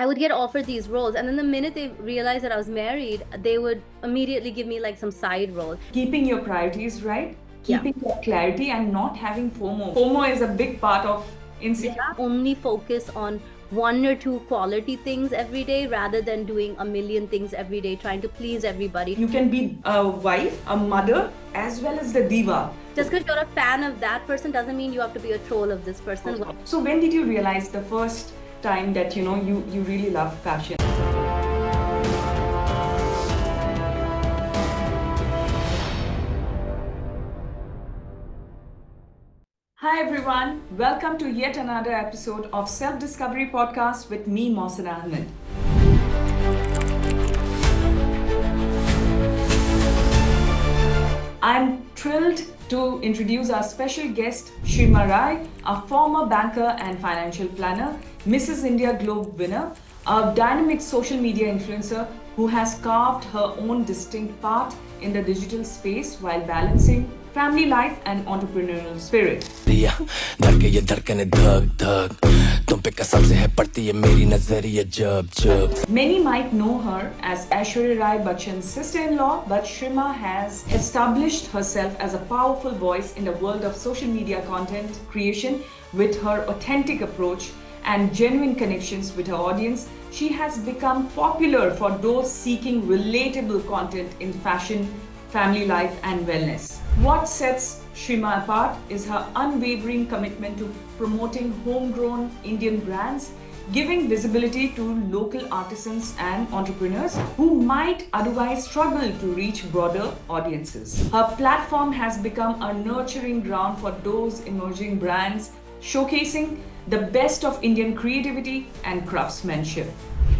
I would get offered these roles, and then the minute they realized that I was married, they would immediately give me like some side role. Keeping your priorities right, Yeah. keeping your clarity, and not having FOMO. FOMO is a big part of insecurity. Only focus on one or two quality things every day rather than doing a million things every day, trying to please everybody. You can be a wife, a mother, as well as the diva. Just because you're a fan of that person doesn't mean you have to be a troll of this person. So when did you realize the first time that you really love fashion? Hi everyone, welcome to yet another episode of Self Discovery Podcast with me, Mohsinaa Ahmad. I'm thrilled to introduce our special guest, Shrima Rai, a former banker and financial planner, Mrs. India Globe winner, a dynamic social media influencer who has carved her own distinct path in the digital space while balancing family life and entrepreneurial spirit. Many might know her as Aishwarya Rai Bachchan's sister-in-law, but Shrima has established herself as a powerful voice in the world of social media content creation with her authentic approach and genuine connections with her audience. She has become popular for those seeking relatable content in fashion, family life, and wellness. What sets Shrima apart is her unwavering commitment to promoting homegrown Indian brands, giving visibility to local artisans and entrepreneurs who might otherwise struggle to reach broader audiences. Her platform has become a nurturing ground for those emerging brands, showcasing the best of Indian creativity and craftsmanship.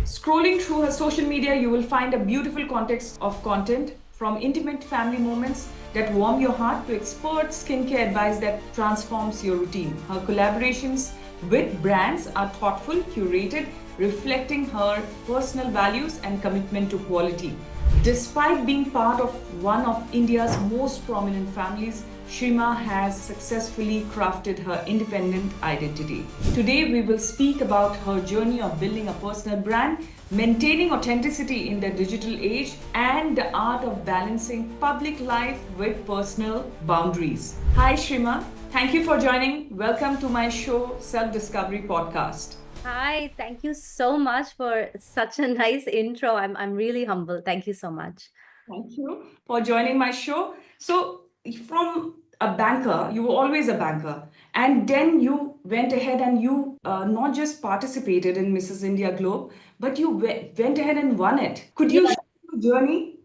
Scrolling through her social media, you will find a beautiful context of content, from intimate family moments that warm your heart to expert skincare advice that transforms your routine. Her collaborations with brands are thoughtful, curated, reflecting her personal values and commitment to quality. Despite being part of one of India's most prominent families, Shrima has successfully crafted her independent identity. Today, we will speak about her journey of building a personal brand, maintaining authenticity in the digital age, and the art of balancing public life with personal boundaries. Hi, Shrima. Thank you for joining. Welcome to my show, Self Discovery Podcast. Hi, thank you so much for such a nice intro. I'm really humble. Thank you so much. Thank you for joining my show. So, from a banker, you were always a banker, and then you went ahead and you not just participated in Mrs. India Globe, but you went ahead and won it. Could you Yeah. share your journey?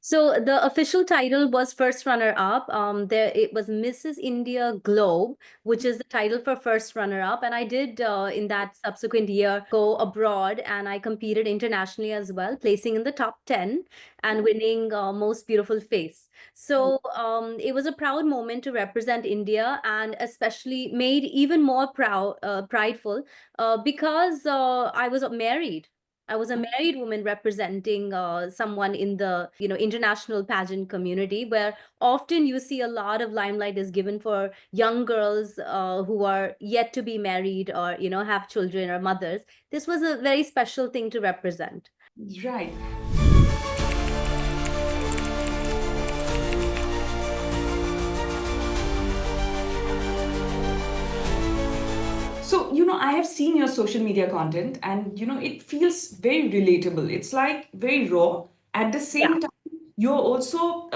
So the official title was first runner up. There it was Mrs. India Globe, which is the title for first runner up. And I did in that subsequent year go abroad and I competed internationally as well, placing in the top 10 and winning most beautiful face. So it was a proud moment to represent India and especially made even more prideful because I was married. I was a married woman representing someone in the international pageant community, where often you see a lot of limelight is given for young girls who are yet to be married or have children or mothers. This was a very special thing to represent. Right. So, I have seen your social media content and, it feels very relatable. It's like very raw. At the Yeah. same time, you're also,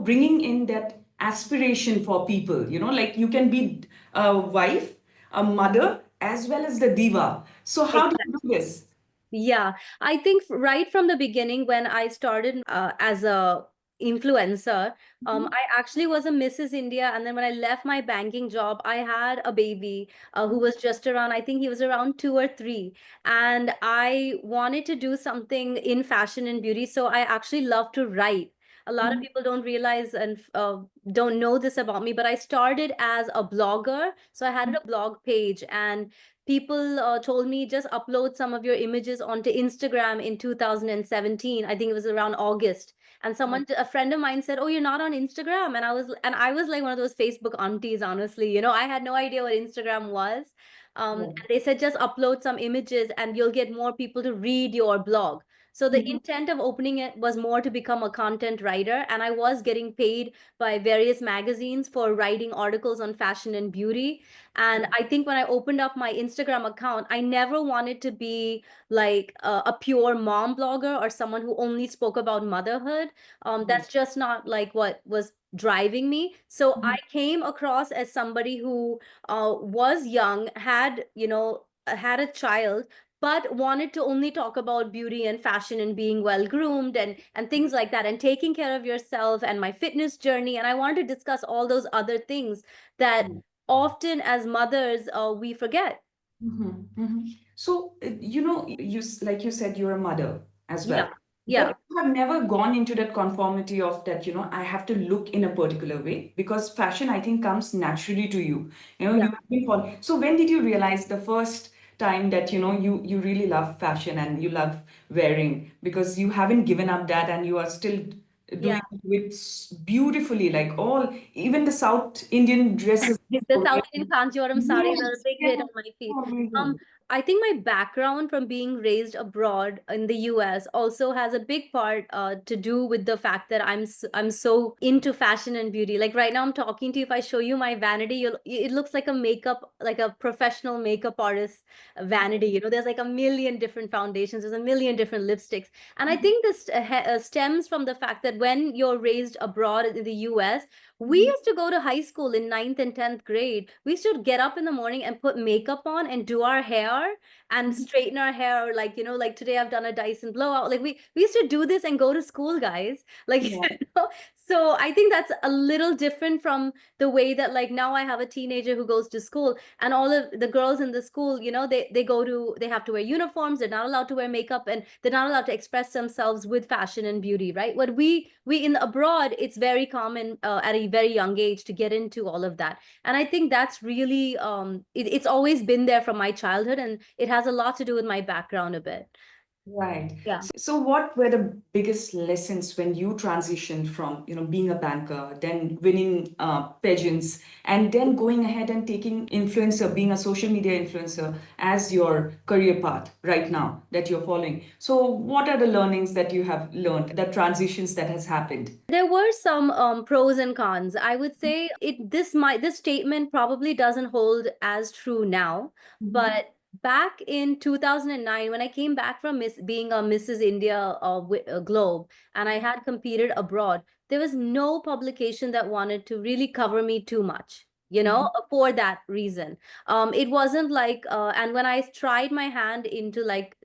bringing in that aspiration for people, like you can be a wife, a mother, as well as the diva. So, how do you do this? Yeah, I think right from the beginning when I started as a influencer, I actually was a Mrs. India, and then when I left my banking job, I had a baby who was just around, I think he was around 2 or 3, and I wanted to do something in fashion and beauty, so I actually love to write. A lot of people don't realize and don't know this about me, but I started as a blogger. So I had a blog page, and people told me just upload some of your images onto Instagram in 2017. I think it was around August. And a friend of mine said, "Oh, you're not on Instagram." And I was like one of those Facebook aunties, honestly. I had no idea what Instagram was. And they said just upload some images and you'll get more people to read your blog. So the Mhm. intent of opening it was more to become a content writer, and I was getting paid by various magazines for writing articles on fashion and beauty. And I think when I opened up my Instagram account, I never wanted to be like a pure mom blogger or someone who only spoke about motherhood. That's just not like what was driving me. So I Mhm. came across as somebody who was young, had, had a child, but wanted to only talk about beauty and fashion and being well groomed and things like that, and taking care of yourself and my fitness journey. And I wanted to discuss all those other things that often as mothers we forget. Mhm, mhm. So, like you said, you're a mother as Yeah. well. Yeah. But you have never gone into that conformity of that, I have to look in a particular way because fashion, I think, comes naturally to you. Yeah. You have been following. So when did you realize the first time that, you really love fashion and you love wearing because you haven't given up that and you are still Yeah. doing it with beautifully, like even the South Indian dresses. The South Indian Kanchivaram sarees are a Yes, big hit yes, on my feet. so amazing. I think my background from being raised abroad in the US also has a big part to do with the fact that I'm so into fashion and beauty. Like right now, I'm talking to you. If I show you my vanity, it looks like a makeup, like a professional makeup artist vanity. There's like a million different foundations, there's a million different lipsticks, and I think this stems from the fact that when you're raised abroad in the US, we Mhm. used to go to high school in ninth and 10th grade. We used to get up in the morning and put makeup on and do our hair and Mhm. straighten our hair. Or like, like today I've done a Dyson blowout. Like we used to do this and go to school, guys. Like, Yeah. so I think that's a little different from the way that like now I have a teenager who goes to school, and all of the girls in the school, they have to wear uniforms. They're not allowed to wear makeup, and they're not allowed to express themselves with fashion and beauty, right? What we in abroad, it's very common at a very young age to get into all of that. And I think that's really it's always been there from my childhood, and it has a lot to do with my background a bit. Right. Yeah. So what were the biggest lessons when you transitioned from, being a banker, then winning pageants, and then going ahead and taking influencer, being a social media influencer as your career path right now that you're following? So what are the learnings that you have learned, the transitions that has happened? There were some pros and cons. I would say this statement probably doesn't hold as true now, Mhm. but back in 2009, when I came back from being a Mrs. India Globe, and I had competed abroad, there was no publication that wanted to really cover me too much. Mhm. For that reason, it wasn't like, and when I tried my hand into like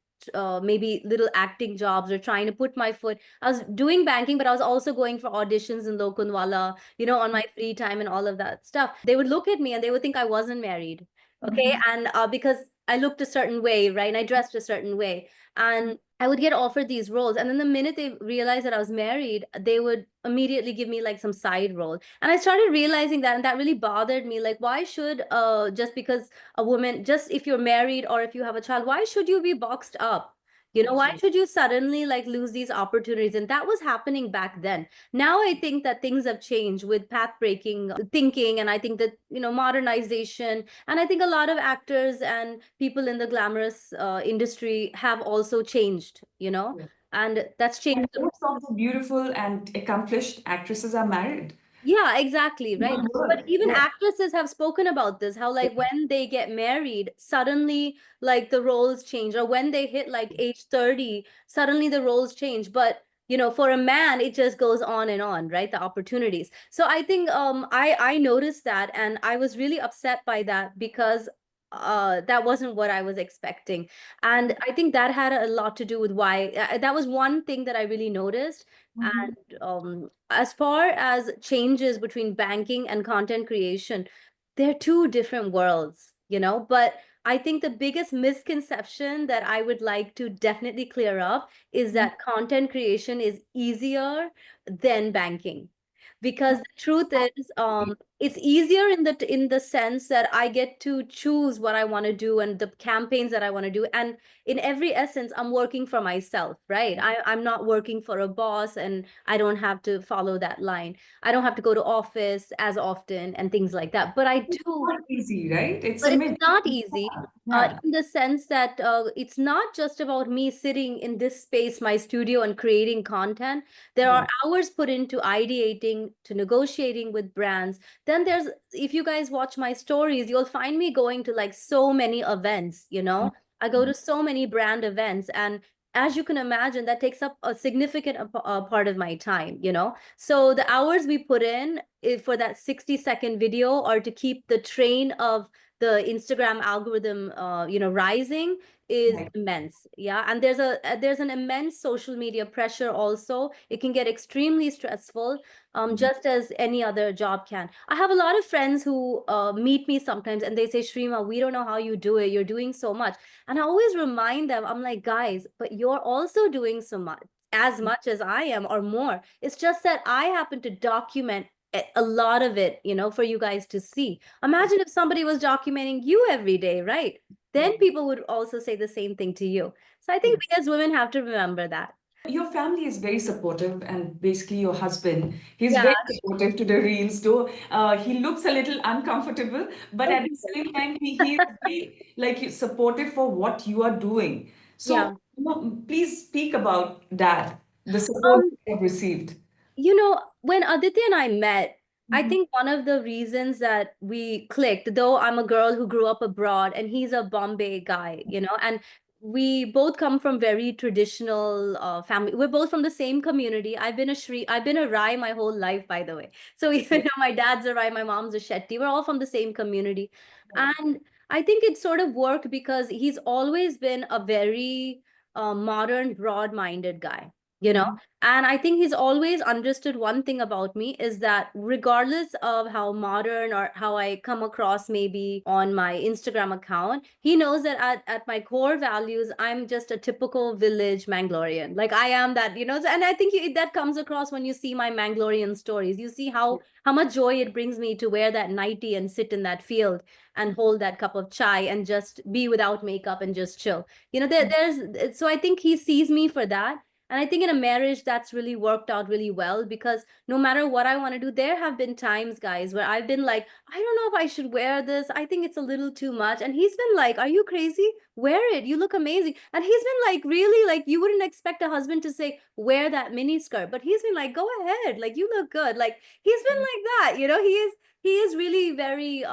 maybe little acting jobs or trying to put my foot, I was doing banking, but I was also going for auditions in Lokunwala, on my free time and all of that stuff. They would look at me and they would think I wasn't married. Okay. Mhm. And because I looked a certain way, right? And I dressed a certain way. And I would get offered these roles. And then the minute they realized that I was married, they would immediately give me like some side role. And I started realizing that, and that really bothered me. Like, why should just because a woman, just if you're married or if you have a child, why should you be boxed up? Why Absolutely. should you suddenly like lose these opportunities? And that was happening back then. Now I think that things have changed with path breaking thinking. And I think that, modernization. And I think a lot of actors and people in the glamorous industry have also changed, Yeah. and that's And changed the most of perception. the beautiful and accomplished actresses are married. Yeah, exactly, In right. the But world. even Yeah. actresses have spoken about this, how like when they get married, suddenly like the roles change, or when they hit like age 30, suddenly the roles change. But for a man, it just goes on and on, right? The opportunities. So I think I noticed that, and I was really upset by that because that wasn't what I was expecting. And I think that had a lot to do with why that was one thing that I really noticed. Mhm. And as far as changes between banking and content creation, they're two different worlds, but I think the biggest misconception that I would like to definitely clear up is Mhm. that content creation is easier than banking. Because the truth is, it's easier in the sense that I get to choose what I want to do and the campaigns that I want to do. And in every essence, I'm working for myself, right? I'm not working for a boss, and I don't have to follow that line. I don't have to go to office as often and things like that. But I It's do. not easy, right? It's But a it's myth. not easy, Yeah. in the sense that it's not just about me sitting in this space, my studio, and creating content. There Yeah. are hours put into ideating, to negotiating with brands. Then there's, if you guys watch my stories, you'll find me going to like so many events, you know? I go to so many brand events, and as you can imagine, that takes up a significant part of my time, you know? So the hours we put in for that 60-second video, or to keep the train of the Instagram algorithm, rising, is Right. immense. Yeah, and there's an immense social media pressure also. It can get extremely stressful, Mhm. just as any other job can. I have a lot of friends who meet me sometimes, and they say, Shrima, we don't know how you do it. You're doing so much. And I always remind them, I'm like, guys, but you're also doing so much, as much as I am, or more. It's just that I happen to document a lot of it, for you guys to see. Imagine if somebody was documenting you every day, right? Then people would also say the same thing to you. So I think Yes. we as women have to remember that. Your family is very supportive, and basically your husband, he's Yeah. very supportive to the reels, though he looks a little uncomfortable, but Oh, at the same time, he is very like supportive for what you are doing. yeah. So, please speak about that, the support Um, you have received. When Aditya and I met, I Mhm. think one of the reasons that we clicked, though I'm a girl who grew up abroad and he's a Bombay guy, and we both come from very traditional family. We're both from the same community. I've been a Rai my whole life, by the way. So even Yes. though my dad's a Rai, my mom's a Shetty, we're all from the same community. And I think it sort of worked because he's always been a very modern, broad-minded guy. You know, Mhm. and I think he's always understood one thing about me, is that regardless of how modern or how I come across maybe on my Instagram account, he knows that at my core values, I'm just a typical village Mangalorean. Like I am that, and I think that comes across when you see my Mangalorean stories. You see how much joy it brings me to wear that nightie and sit in that field and hold that cup of chai and just be without makeup and just chill. So I think he sees me for that. And I think in a marriage, that's really worked out really well, because no matter what I want to do, there have been times, guys, where I've been like, I don't know if I should wear this. I think it's a little too much. And he's been like, are you crazy? Wear it. You look amazing. And he's been like, really, like, you wouldn't expect a husband to say, wear that mini skirt. But he's been like, go ahead. Like, you look good. Like, he's been like that. He is really very,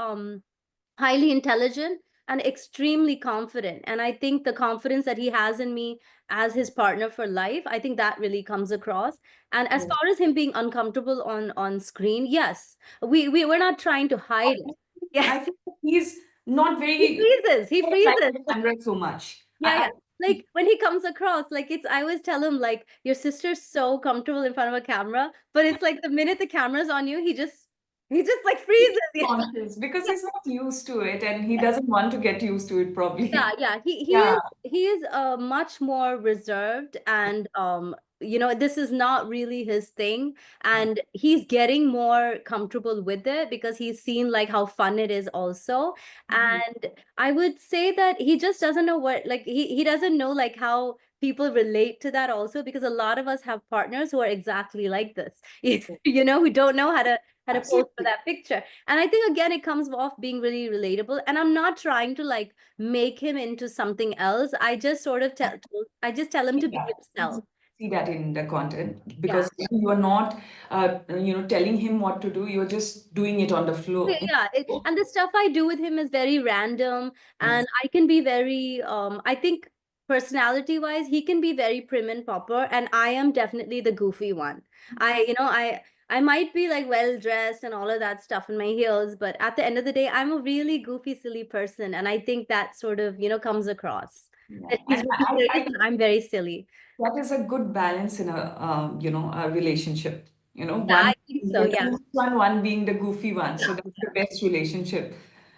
highly intelligent and extremely confident. And I think the confidence that he has in me as his partner for life, I think that really comes across. And as Yes. far as him being uncomfortable on screen, yes, we're not trying to hide it. Yeah, I think he's not he very freezes. He like freezes. the camera so much. Yeah, yeah. Like when he comes across, like I always tell him, like, your sister's so comfortable in front of a camera, but it's like the minute the camera's on you, he just like He's freezes. conscious because Yeah. he's not used to it and he doesn't want to get used to it Yeah, probably. yeah. He Yeah. is he is much more reserved, and this is not really his thing, and he's getting more comfortable with it because he's seen like how fun it is also. Mhm. And I would say that he just doesn't know what, like, he doesn't know like how people relate to that also, because a lot of us have partners who are exactly like this. Who don't know how to pose for Absolutely. that picture. And I think again it comes off being really relatable, and I'm not trying to like make him into something else. I just tell him See to be that. himself. See that in the content Yeah. because you are not, telling him what to do. You're just doing it on the floor. Yeah, and the stuff I do with him is very random, Yes. and I can be very, I think personality wise, he can be very prim and proper, and I am definitely the goofy one. I might be like well dressed and all of that stuff in my heels, but at the end of the day, I'm a really goofy, silly person, and I think that sort of, comes across. Yeah. That he's And really serious and I'm very silly. that is a good balance in a relationship. Yeah, One I think being so. the Yeah. serious one being the goofy one. So that's the best relationship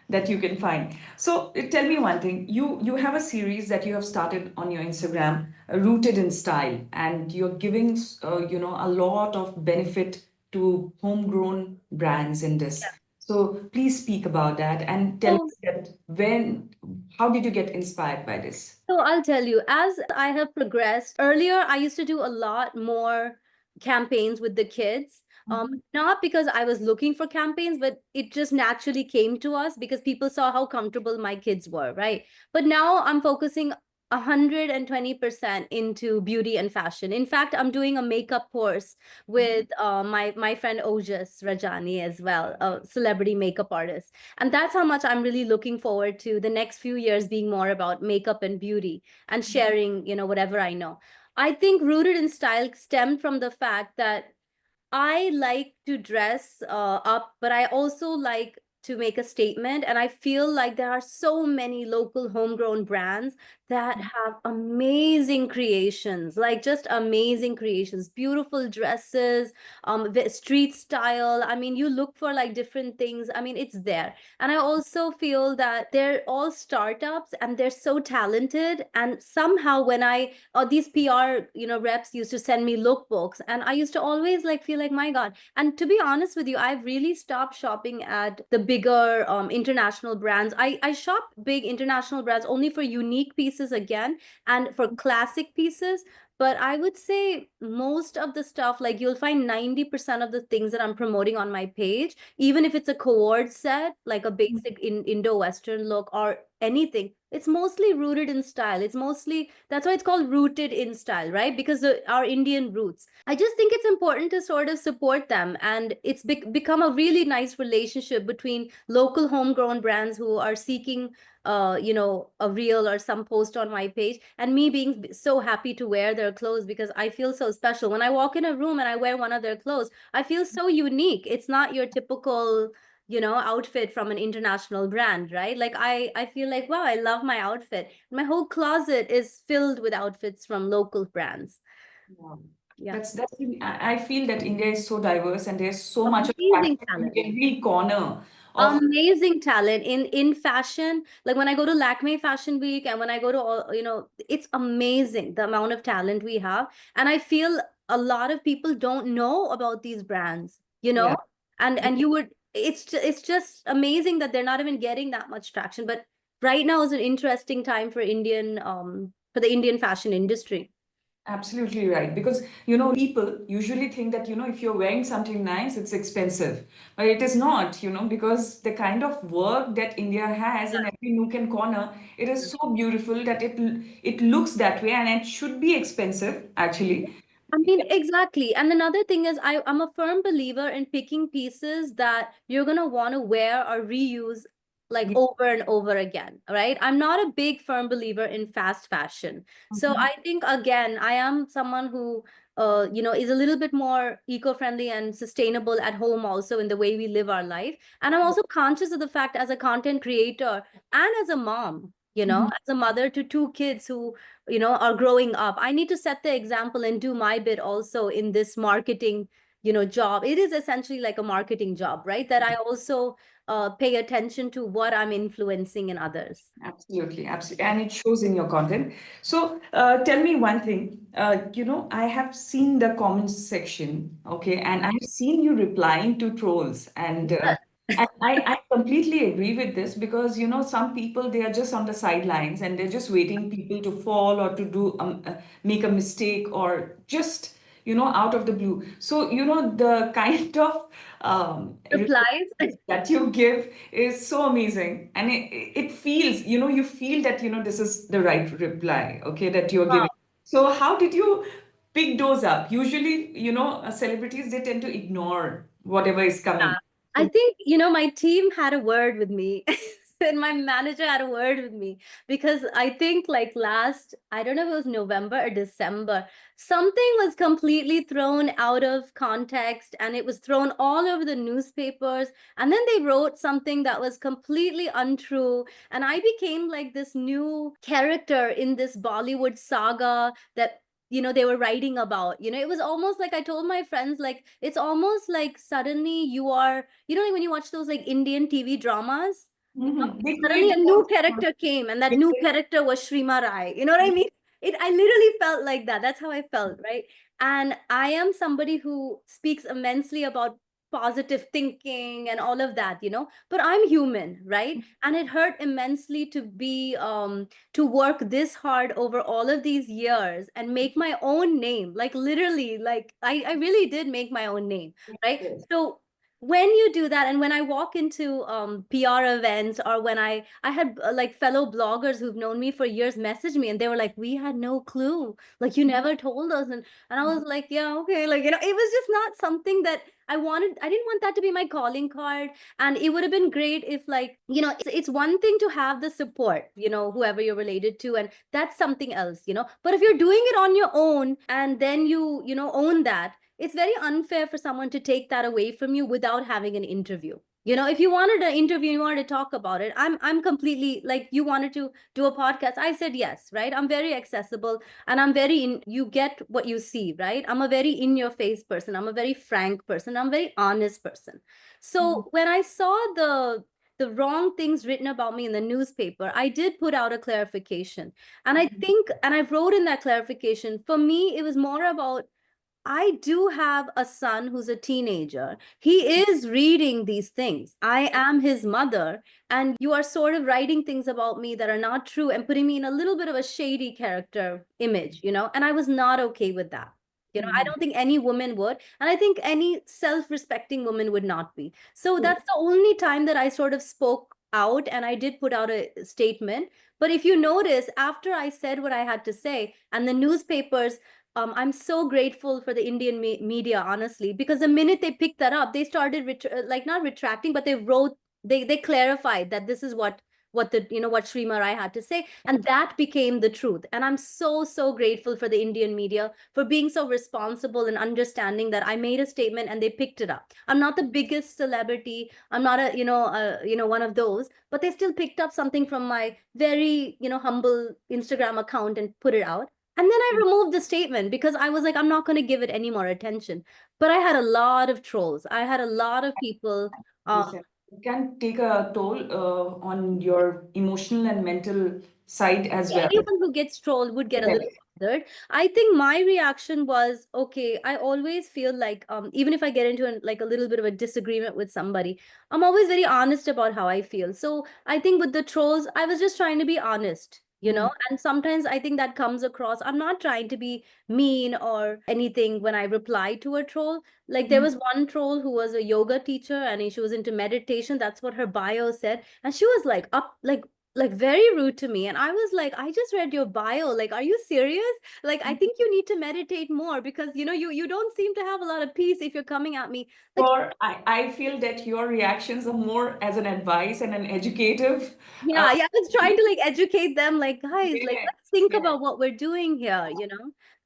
that you can find. So tell me one thing. You have a series that you have started on your Instagram, Rooted in Style, and you're giving a lot of benefit to homegrown brands in this. So please speak about that and tell So us that how did you get inspired by this? So I'll tell you, as I have progressed, earlier I used to do a lot more campaigns with the kids. Mhm. Not because I was looking for campaigns, but it just naturally came to us because people saw how comfortable my kids were, right? But now I'm focusing 120% into beauty and fashion. In fact, I'm doing a makeup course with my friend Ojas Rajani as well, a celebrity makeup artist. And that's how much I'm really looking forward to the next few years being more about makeup and beauty and sharing, whatever I know. I think rooted in style stemmed from the fact that I like to dress up, but I also like to make a statement. And I feel like there are so many local homegrown brands that have amazing creations, like just amazing creations, beautiful dresses, street style. I mean, you look for like different things. I mean, it's there. And I also feel that they're all startups and they're so talented. And somehow when these PR, reps used to send me lookbooks, and I used to always like feel like, my God. And to be honest with you, I've really stopped shopping at the bigger international brands. I shop big international brands only for unique pieces again and for classic pieces. But I would say most of the stuff, like you'll find 90% of the things that I'm promoting on my page, even if it's a cord set, like a basic Indo-Western look or anything, it's mostly rooted in style. It's mostly, that's why it's called rooted in style, right? Because our Indian roots. I just think it's important to sort of support them. And it's become a really nice relationship between local homegrown brands who are seeking a reel or some post on my page, and me being so happy to wear their clothes because I feel so special. When I walk in a room and I wear one of their clothes, I feel so unique. It's not your typical outfit from an international brand, right? Like I feel like, wow, I love my outfit. My whole closet is filled with outfits from local brands. Wow. Yeah. I feel that India is so diverse and there's so much of Amazing fashion in talent. every corner of. Amazing talent in fashion. Like when I go to Lakme Fashion Week and when I go to all, it's amazing the amount of talent we have. And I feel a lot of people don't know about these brands, Yeah. and you would, it's just amazing that they're not even getting that much traction. But right now is an interesting time for the Indian fashion industry. Absolutely right. Because, people usually think that, if you're wearing something nice, it's expensive. But it is not, because the kind of work that India has in every nook and corner, it is so beautiful that it looks that way and it should be expensive, actually. I mean, exactly. And another thing is, I'm a firm believer in picking pieces that you're going to want to wear or reuse like Yeah. over and over again, right? I'm not a big firm believer in fast fashion. So Mhm. I think, again, I am someone who, is a little bit more eco-friendly and sustainable at home also in the way we live our life. And I'm also conscious of the fact as a content creator and as a mom, Mhm. as a mother to two kids who are growing up, I need to set the example and do my bit also in this marketing job. It is essentially like a marketing job, right? That I also pay attention to what I'm influencing in others. Absolutely, absolutely. And it shows in your content. So tell me one thing. I have seen the comments section, okay, and I've seen you replying to trolls. And I completely agree with this because, some people, they are just on the sidelines and they're just waiting people to fall or to make a mistake or just, out of the blue. So, the kind of Replies. that you give is so amazing and it feels, you feel that this is the right reply, okay, that you're giving. So how did you pick those up? Usually, celebrities, they tend to ignore whatever is coming. Yeah. I So think, my team had a word with me. And my manager had a word with me because I think like I don't know if it was November or December, something was completely thrown out of context and it was thrown all over the newspapers. And then they wrote something that was completely untrue. And I became like this new character in this Bollywood saga that they were writing about. It was almost like I told my friends, like it's almost like suddenly you are, like when you watch those like Indian TV dramas, they suddenly create a the new kind character came and that new of. character was Shrima Rai. You know what I mean? I literally felt like that. That's how I felt, right? And I am somebody who speaks immensely about positive thinking and all of that, but I'm human, right? And it hurt immensely to be to work this hard over all of these years and make my own name, like literally, like I really did make my own name, right? Yes. So when you do that, and when I walk into PR events, or when I had like fellow bloggers who've known me for years message me, and they were like, we had no clue, like you never told us. And I was like, yeah, okay, like it was just not something that I didn't want that to be my calling card. And it would have been great if, like, it's one thing to have the support, whoever you're related to, and that's something else, but if you're doing it on your own, and then you own that, it's very unfair for someone to take that away from you without having an interview. If you wanted an interview, you wanted to talk about it, I'm completely, like, you wanted to do a podcast, I said yes, right? I'm very accessible, and I'm very in, you get what you see, right? I'm a very in your face person, I'm a very frank person, I'm a very honest person. So when I saw the wrong things written about me in the newspaper, I did put out a clarification. And I think, and I wrote in that clarification, for me, it was more about, I do have a son who's a teenager. He is reading these things. I am his mother. And you are sort of writing things about me that are not true and putting me in a little bit of a shady character image, and I was not okay with that. I don't think any woman would. And I think any self respecting woman would not be. So that's the only time that I sort of spoke out, and I did put out a statement. But if you notice, after I said what I had to say, and the newspapers, I'm so grateful for the Indian media, honestly, because the minute they picked that up, they started like not retracting, but they wrote, they clarified that this is what the what Shrima Rai had to say, and that became the truth. And I'm so grateful for the Indian media for being so responsible and understanding that I made a statement and they picked it up. I'm not the biggest celebrity. I'm not a one of those, but they still picked up something from my very humble Instagram account and put it out. And then I removed the statement because I was like, I'm not going to give it any more attention. But I had a lot of trolls. I had a lot of people. Yes, and it can take a toll on your emotional and mental side as well. Anyone who gets trolled would get a little Correct. bothered. I think my reaction was, okay, I always feel like, even if I get into like a little bit of a disagreement with somebody, I'm always very honest about how I feel. So I think with the trolls, I was just trying to be honest, and sometimes I think that comes across. I'm not trying to be mean or anything when I reply to a troll. Like, there was one troll who was a yoga teacher, and she was into meditation. That's what her bio said. And she was like up, like very rude to me, and I was like, I just read your bio, like, are you serious? Like, I think you need to meditate more, because you don't seem to have a lot of peace if you're coming at me like. Or I feel that your reactions are more as an advice and an educative. Uh, Yeah, I was trying to like educate them, like, guys, like, yes, let's think yes. about what we're doing here.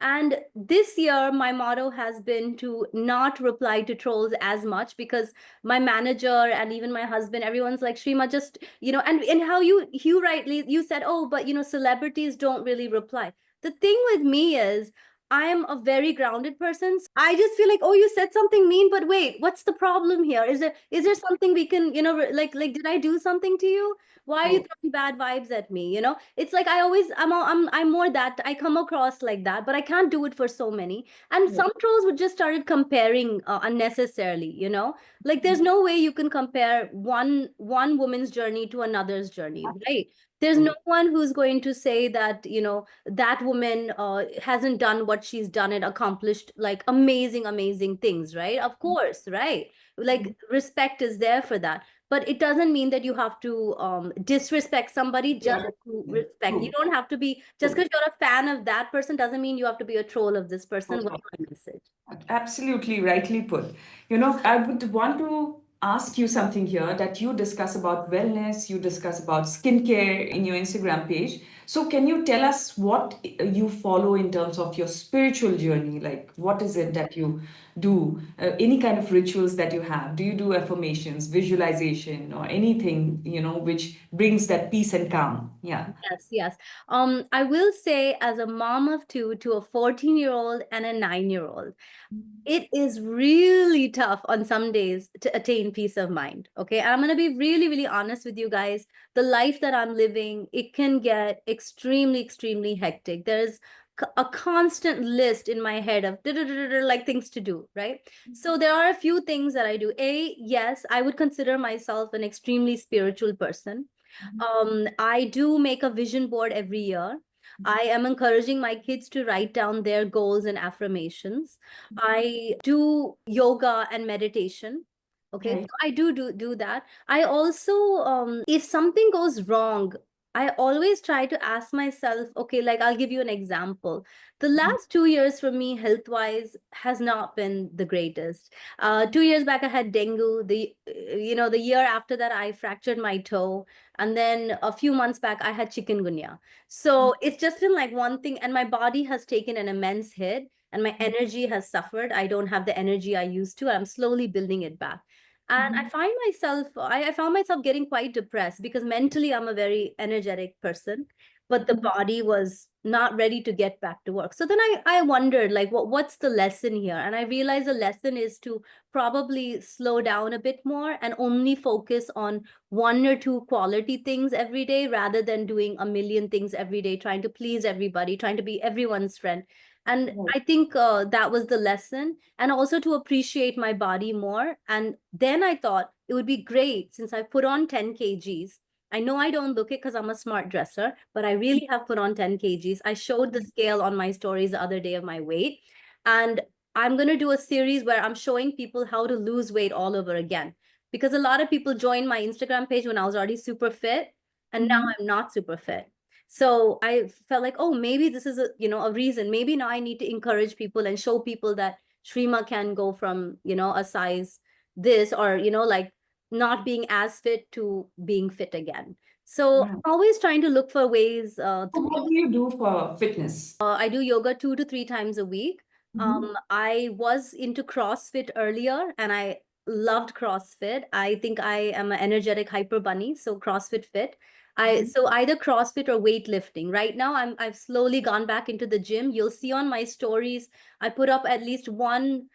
And this year, my motto has been to not reply to trolls as much, because my manager and even my husband, everyone's like, Shrima, just, and how you rightly, you said, oh, but celebrities don't really reply. The thing with me is, I am a very grounded person. So I just feel like, oh, you said something mean, but wait, what's the problem here? Is there something we can, like, did I do something to you? Why are you Oh, throwing bad vibes at me? It's like, I always, I'm more that, I come across like that, but I can't do it for so many. And yes. some trolls would just started comparing unnecessarily. Like, there's no way you can compare one woman's journey to another's journey, right? There's no one who's going to say that that woman hasn't done what she's done and accomplished like amazing things, right? Of course, right? Like, respect is there for that, but it doesn't mean that you have to disrespect somebody The just other to person. respect. You True. don't have to be, just True. because you're a fan of that person doesn't mean you have to be a troll of this person. What's Okay. my message? Absolutely rightly put. I would want to ask you something here that you discuss about wellness, you discuss about skincare in your Instagram page. So, can you tell us what you follow in terms of your spiritual journey? Like, what is it that you do? Any kind of rituals that you have? Do you do affirmations, visualization, or anything, which brings that peace and calm? Yeah. Yes. I will say, as a mom of two to a 14-year-old and a 9-year-old, it is really tough on some days to attain peace of mind. Okay. And I'm going to be really honest with you guys. The life that I'm living, it can get extremely hectic. There's a constant list in my head of like things to do, right? So there are a few things that I do. Yes, I would consider myself an extremely spiritual person. I do make a vision board every year. I am encouraging my kids to write down their goals and affirmations. I do yoga and meditation. Okay, Right. so I do that. I also, if something goes wrong, I always try to ask myself, okay, like I'll give you an example. The last 2 years for me, health wise, has not been the greatest. 2 years back, I had dengue. The year after that, I fractured my toe. And then a few months back, I had chikungunya. So it's just been like one thing, and my body has taken an immense hit, and my energy has suffered. I don't have the energy I used to. I'm slowly building it back. And I found myself getting quite depressed because mentally I'm a very energetic person, but the body was not ready to get back to work. So then I wondered, like, what's the lesson here? And I realized the lesson is to probably slow down a bit more and only focus on one or two quality things every day rather than doing a million things every day, trying to please everybody, trying to be everyone's friend. And Right. I think that was the lesson, and also to appreciate my body more. And then I thought it would be great since I put on 10 kgs. I know I don't look it because I'm a smart dresser, but I really have put on 10 kgs. I showed the scale on my stories the other day of my weight. And I'm going to do a series where I'm showing people how to lose weight all over again. Because a lot of people joined my Instagram page when I was already super fit, and now I'm not super fit. So I felt like, oh, maybe this is a reason. Maybe now I need to encourage people and show people that Shrima can go from, a size this, or, like not being as fit to being fit again. So Right. I'm always trying to look for ways. So what do you do for fitness? I do yoga 2 to 3 times a week. Mm-hmm. I was into CrossFit earlier, and I loved CrossFit. I think I am an energetic hyper bunny, so CrossFit fit. So either CrossFit or weightlifting. Right now, I've slowly gone back into the gym. You'll see on my stories, I put up at least one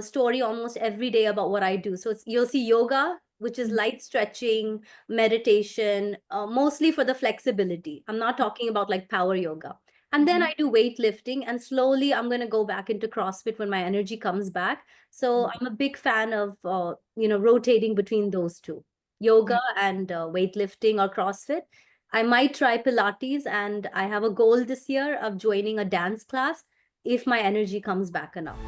story almost every day about what I do. So you'll see yoga, which is light stretching, meditation, mostly for the flexibility. I'm not talking about like power yoga. And then I do weightlifting, and slowly I'm going to go back into CrossFit when my energy comes back. So I'm a big fan of, rotating between those two, yoga and weightlifting or CrossFit. I might try Pilates, and I have a goal this year of joining a dance class if my energy comes back enough.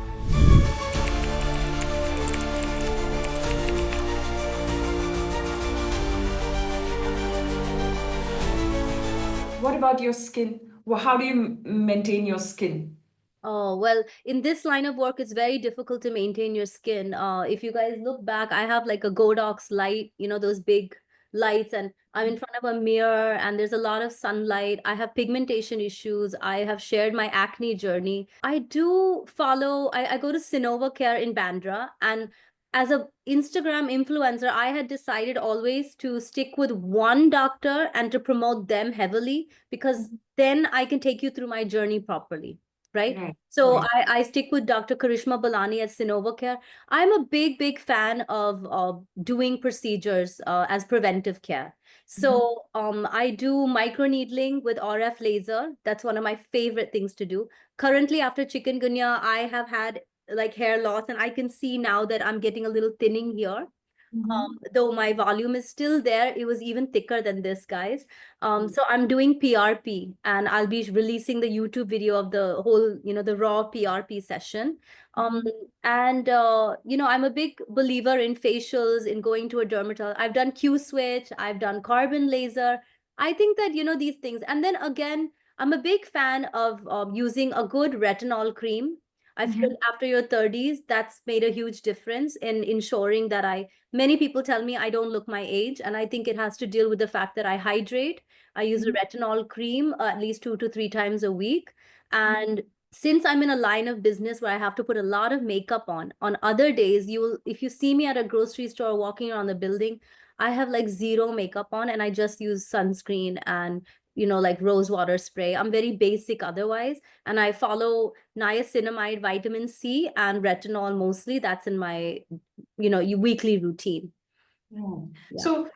What about your skin? Well, how do you maintain your skin? Oh, well, in this line of work, it's very difficult to maintain your skin. If you guys look back, I have like a Godox light, those big lights, and I'm in front of a mirror, and there's a lot of sunlight. I have pigmentation issues. I have shared my acne journey. I go to Sinova Care in Bandra, and as a Instagram influencer, I had decided always to stick with one doctor and to promote them heavily, because then I can take you through my journey properly, right? Right, So right. I stick with Dr. Karishma Balani at Sinovacare. I'm a big, big fan of doing procedures as preventive care. So I do microneedling with RF laser. That's one of my favorite things to do. Currently, after chikungunya, I have had like hair loss, and I can see now that I'm getting a little thinning here. Though my volume is still there, it was even thicker than this, guys. So I'm doing PRP, and I'll be releasing the YouTube video of the whole, the raw PRP session. Um, and I'm a big believer in facials, in going to a dermatologist. I've done Q switch, I've done carbon laser. I think that, these things. And then again, I'm a big fan of using a good retinol cream. I feel after your 30s, that's made a huge difference in ensuring that many people tell me I don't look my age, and I think it has to deal with the fact that I hydrate. I use a retinol cream at least 2 to 3 times a week. And since I'm in a line of business where I have to put a lot of makeup on other days, if you see me at a grocery store walking around the building, I have like zero makeup on, and I just use sunscreen and, like rose water spray. I'm very basic otherwise. And I follow niacinamide, vitamin C, and retinol mostly. That's in my, your weekly routine. Yeah. Yeah. So,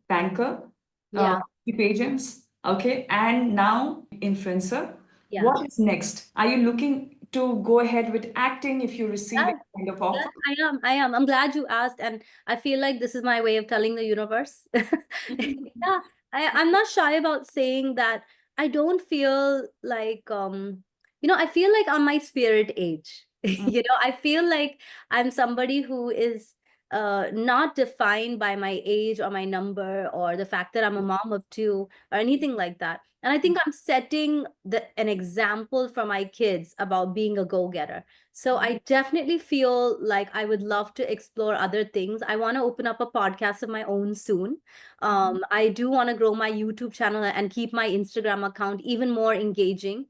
banker, Yeah. the pageants, okay, and now influencer. Yeah. What is next? Are you looking to go ahead with acting if you receive Yes, any kind of yes, offer? I am. I am. I'm glad you asked, and I feel like this is my way of telling the universe. Yeah, I'm not shy about saying that I don't feel like I feel like I'm my spirit age. Mm, I feel like I'm somebody who is not defined by my age or my number or the fact that I'm a mom of two or anything like that. And I think I'm setting an example for my kids about being a go-getter. So I definitely feel like I would love to explore other things. I want to open up a podcast of my own soon. I do want to grow my YouTube channel and keep my Instagram account even more engaging.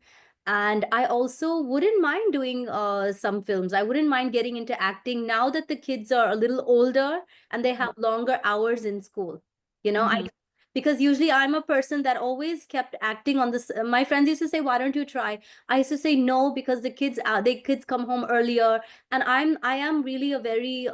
And I also wouldn't mind doing some films. I wouldn't mind getting into acting now that the kids are a little older and they have longer hours in school. mhm, Because usually I'm a person that always kept acting on this. My friends used to say, "Why don't you try?" I used to say no because the kids come home earlier, and I am really a very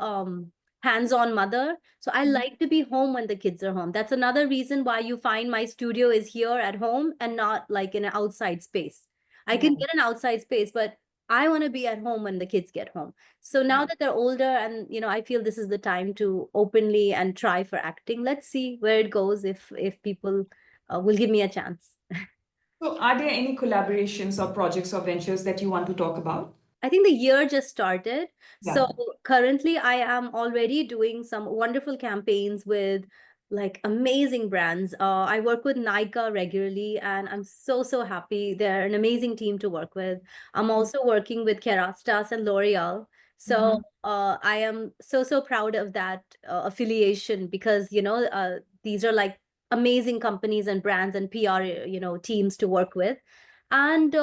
hands-on mother. So I like to be home when the kids are home. That's another reason why you find my studio is here at home and not like in an outside space. I can right. get an outside space, but I want to be at home when the kids get home. So now that they're older and I feel this is the time to openly and try for acting. Let's see where it goes if people will give me a chance. So, are there any collaborations or projects or ventures that you want to talk about? I think the year just started. So Yeah. currently, I am already doing some wonderful campaigns with like amazing brands. I work with Nika regularly, and I'm so, so happy. They're an amazing team to work with. I'm also working with Kerastas and L'Oreal. So Mhm. I am so, so proud of that affiliation because, these are like amazing companies and brands and PR, teams to work with. And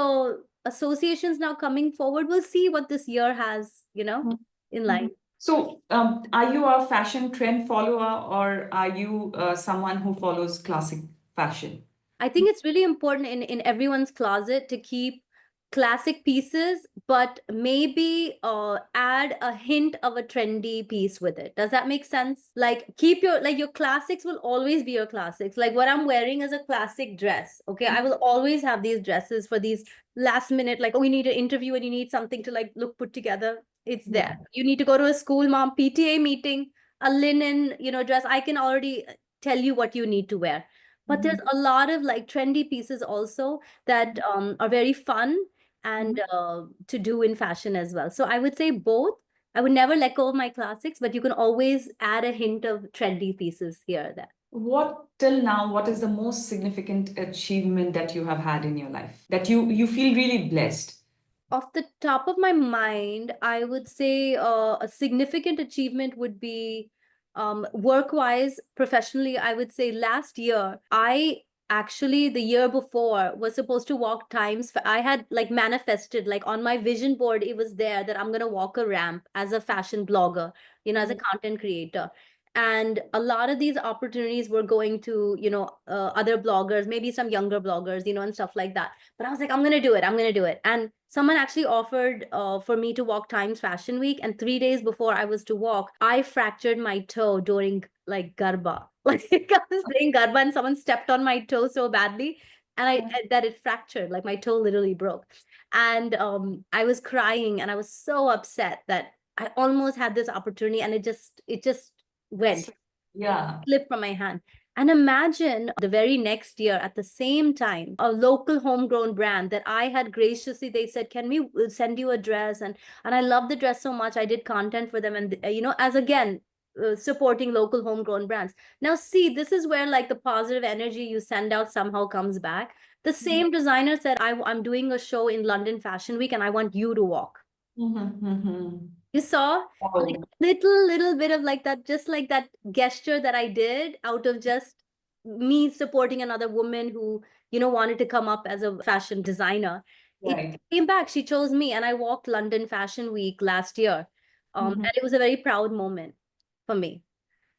associations now coming forward. We'll see what this year has, in line. So, are you a fashion trend follower or are you someone who follows classic fashion? I think it's really important in everyone's closet to keep classic pieces, but maybe add a hint of a trendy piece with it. Does that make sense? Like keep your classics will always be your classics. Like what I'm wearing is a classic dress. Okay, I will always have these dresses for these last minute, like, oh, you need an interview and you need something to like look put together. It's Yeah. there. You need to go to a school mom PTA meeting, a linen, dress. I can already tell you what you need to wear, but there's Mhm. a lot of like trendy pieces also that are very fun and Mhm. to do in fashion as well. So I would say both. I would never let go of my classics, but you can always add a hint of trendy pieces here or there. What till now, what is the most significant achievement that you have had in your life that you feel really blessed? Off the top of my mind, I would say a significant achievement would be work-wise, professionally. I would say last year, I actually the year before was supposed to walk times. I had like manifested, like on my vision board, it was there that I'm gonna walk a ramp as a fashion blogger, as a content creator. And a lot of these opportunities were going to, other bloggers, maybe some younger bloggers, and stuff like that. But I was like, I'm gonna do it. I'm gonna do it. And someone actually offered for me to walk Times Fashion Week, and 3 days before I was to walk, I fractured my toe during like Garba. Like I was playing Garba, and someone stepped on my toe so badly, and that it fractured. Like my toe literally broke, and I was crying, and I was so upset that I almost had this opportunity, and it just went Yeah. slipped from my hand. And imagine the very next year at the same time, a local homegrown brand that I had graciously, they said, can we send you a dress? And I love the dress so much. I did content for them. And, as again, supporting local homegrown brands. Now, see, this is where like the positive energy you send out somehow comes back. The same designer said, I'm doing a show in London Fashion Week and I want you to walk. Mhm, mhm. You saw like Wow. little bit of like that, just like that gesture that I did out of just me supporting another woman who, wanted to come up as a fashion designer. It Right. came back. She chose me, and I walked London Fashion Week last year. Mhm. And it was a very proud moment for me.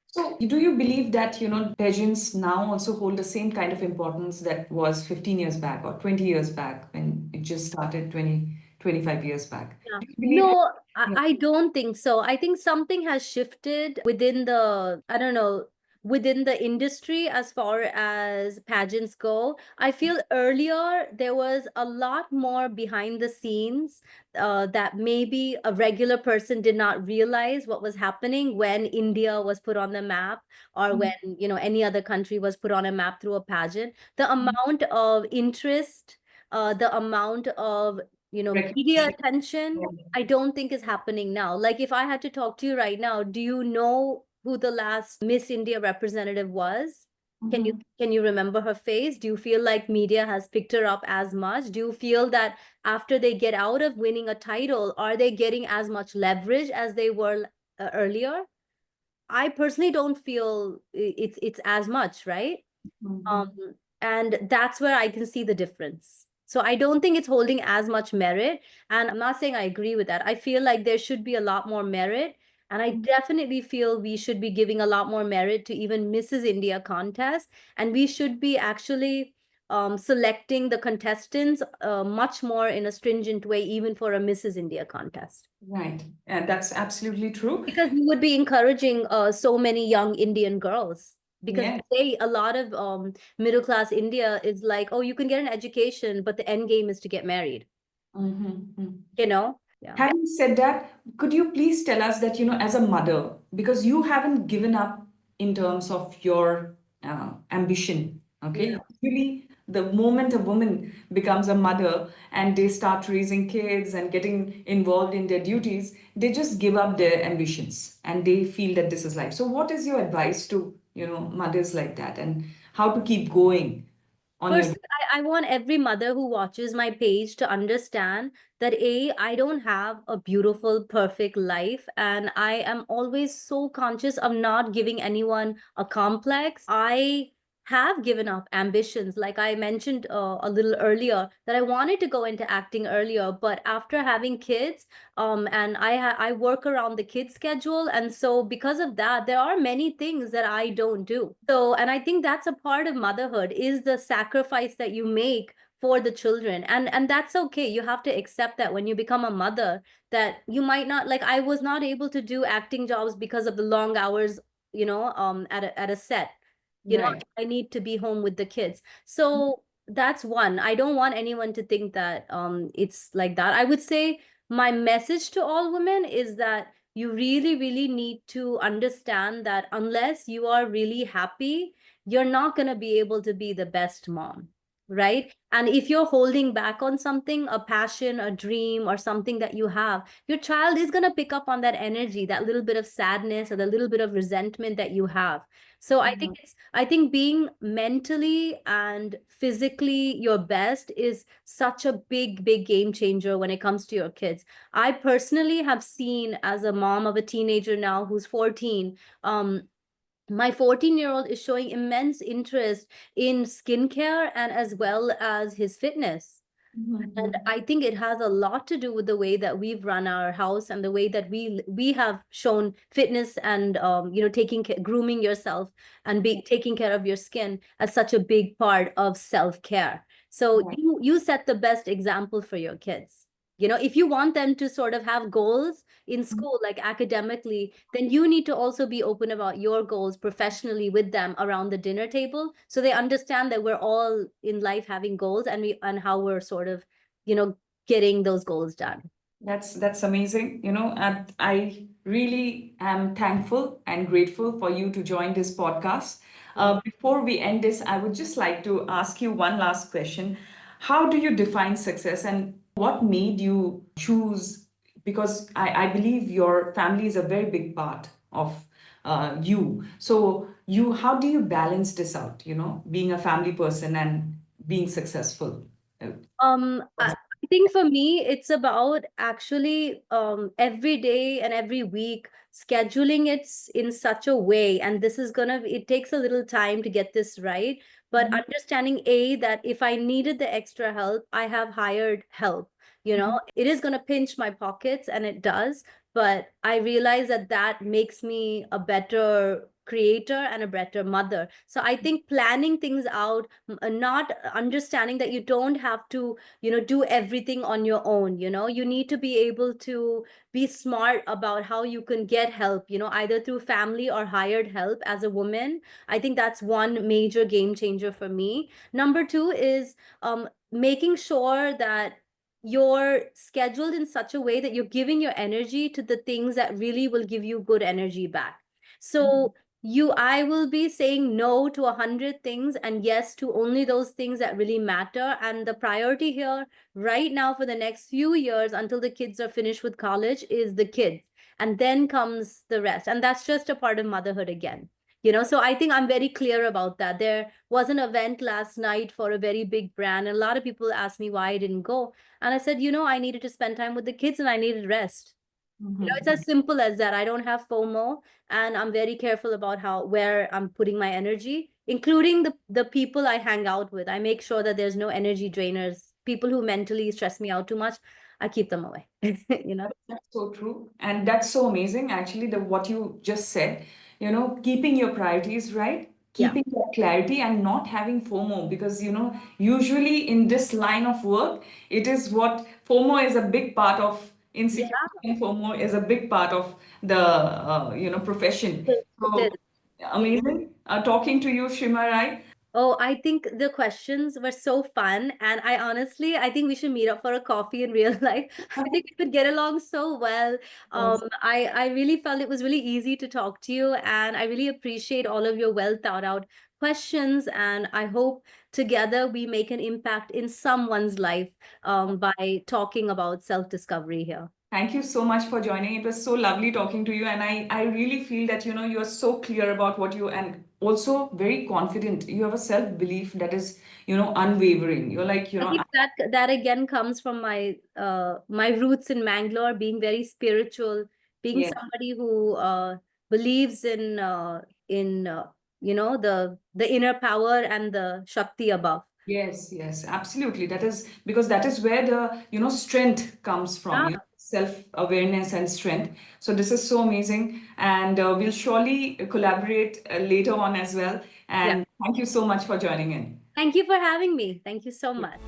So, do you believe that, pageants now also hold the same kind of importance that was 15 years back or 20 years back when it just started 25 years back? Yeah. Do you believe No, I, that? I don't think so. I think something has shifted within the, I don't know, within the industry as far as pageants go. I feel earlier there was a lot more behind the scenes that maybe a regular person did not realize what was happening when India was put on the map, or when, you know, any other country was put on a map through a pageant. The amount of interest, the amount of, you know, media Recognition. attention, I don't think is happening now. Like if I had to talk to you right now, do you know who the last Miss India representative was? Can you Mhm. can you remember her face? Do you feel like media has picked her up as much? Do you feel that after they get out of winning a title, are they getting as much leverage as they were earlier? I personally don't feel it's as much, right? Um, Mhm. and that's where I can see the difference. So I don't think it's holding as much merit. And I'm not saying I agree with that. I feel like there should be a lot more merit. And I definitely feel we should be giving a lot more merit to even Mrs. India contest. And we should be actually selecting the contestants much more in a stringent way, even for a Mrs. India contest. Right. And that's absolutely true. Because you would be encouraging so many young Indian girls. Because Yeah. today a lot of middle class India is like, oh, you can get an education, but the end game is to get married, Mhm. you know? Yeah. Having said that, could you please tell us that, as a mother, because you haven't given up in terms of your ambition, okay? Yeah. Really, the moment a woman becomes a mother and they start raising kids and getting involved in their duties, they just give up their ambitions and they feel that this is life. So, what is your advice to, mothers like that, and how to keep going on your? First, I want every mother who watches my page to understand that A, I don't have a beautiful, perfect life, and I am always so conscious of not giving anyone a complex. I have given up ambitions, like I mentioned a little earlier, that I wanted to go into acting earlier, but after having kids, and I work around the kids schedule, and so because of that there are many things that I don't do. So, and I think that's a part of motherhood, is the sacrifice that you make for the children, and that's okay. You have to accept that when you become a mother, that you might not, like I was not able to do acting jobs because of the long hours, at a set. you know Right. I need to be home with the kids. So that's one. I don't want anyone to think that it's like that. I would say my message to all women is that you really, really need to understand that unless you are really happy, you're not going to be able to be the best mom, right? And if you're holding back on something, a passion, a dream, or something that you have, your child is going to pick up on that energy, that little bit of sadness or the little bit of resentment that you have. So Mhm. I think being mentally and physically your best is such a big, big game changer when it comes to your kids. I personally have seen, as a mom of a teenager now who's 14, my 14-year-old is showing immense interest in skincare and as well as his fitness. And Mhm. I think it has a lot to do with the way that we've run our house and the way that we have shown fitness and grooming yourself and be taking care of your skin as such a big part of self-care. So Right. you set the best example for your kids. If you want them to sort of have goals in school, like academically, then you need to also be open about your goals professionally with them around the dinner table, so they understand that we're all in life having goals, and how we're sort of you know, getting those goals done. That's amazing, and I really am thankful and grateful for you to join this podcast. Before we end this, I would just like to ask you one last question. How do you define success, and what made you choose? Because I believe your family is a very big part of you. So how do you balance this out, being a family person and being successful? I think for me, it's about actually every day and every week scheduling it in such a way. And this is it takes a little time to get this right. But Mhm. understanding that if I needed the extra help, I have hired help. It is gonna pinch my pockets, and it does. But I realize that that makes me a better creator and a better mother. So I think planning things out, not understanding that you don't have to, do everything on your own. You need to be able to be smart about how you can get help, either through family or hired help as a woman. I think that's one major game changer for me. Number two is making sure that you're scheduled in such a way that you're giving your energy to the things that really will give you good energy back. So I will be saying no to 100 things and yes to only those things that really matter. And the priority here right now for the next few years until the kids are finished with college is the kids. And then comes the rest. And that's just a part of motherhood again. So I think I'm very clear about that. There was an event last night for a very big brand, and a lot of people asked me why I didn't go. And I said, I needed to spend time with the kids and I needed rest. It's as simple as that. I don't have FOMO, and I'm very careful about where I'm putting my energy, including the people I hang out with. I make sure that there's no energy drainers, people who mentally stress me out too much. I keep them away. That's so true. And that's so amazing, actually, the what you just said, keeping your priorities right, Yeah. keeping that clarity and not having FOMO, because, usually in this line of work, it is what FOMO is a big part of insecurity, Yeah. and FOMO is a big part of the, profession. It is. So amazing talking to you, Shrima Rai. Oh, I think the questions were so fun. And I think we should meet up for a coffee in real life. I think we could get along so well. Yes. I really felt it was really easy to talk to you. And I really appreciate all of your well thought out questions. And I hope together we make an impact in someone's life by talking about self-discovery here. Thank you so much for joining. It was so lovely talking to you. And I really feel that, you are so clear about what you, and also very confident. You have a self-belief that is, unwavering. You're like, I think that again comes from my roots in Mangalore, being very spiritual, being yeah. somebody who believes in the inner power and the Shakti above. Yes, yes, absolutely. That is because that is where the, strength comes from, Yeah, self-awareness and strength. So this is so amazing. And we'll surely collaborate later on as well. yeah. And thank you so much for joining in. Thank you for having me. Thank you so much.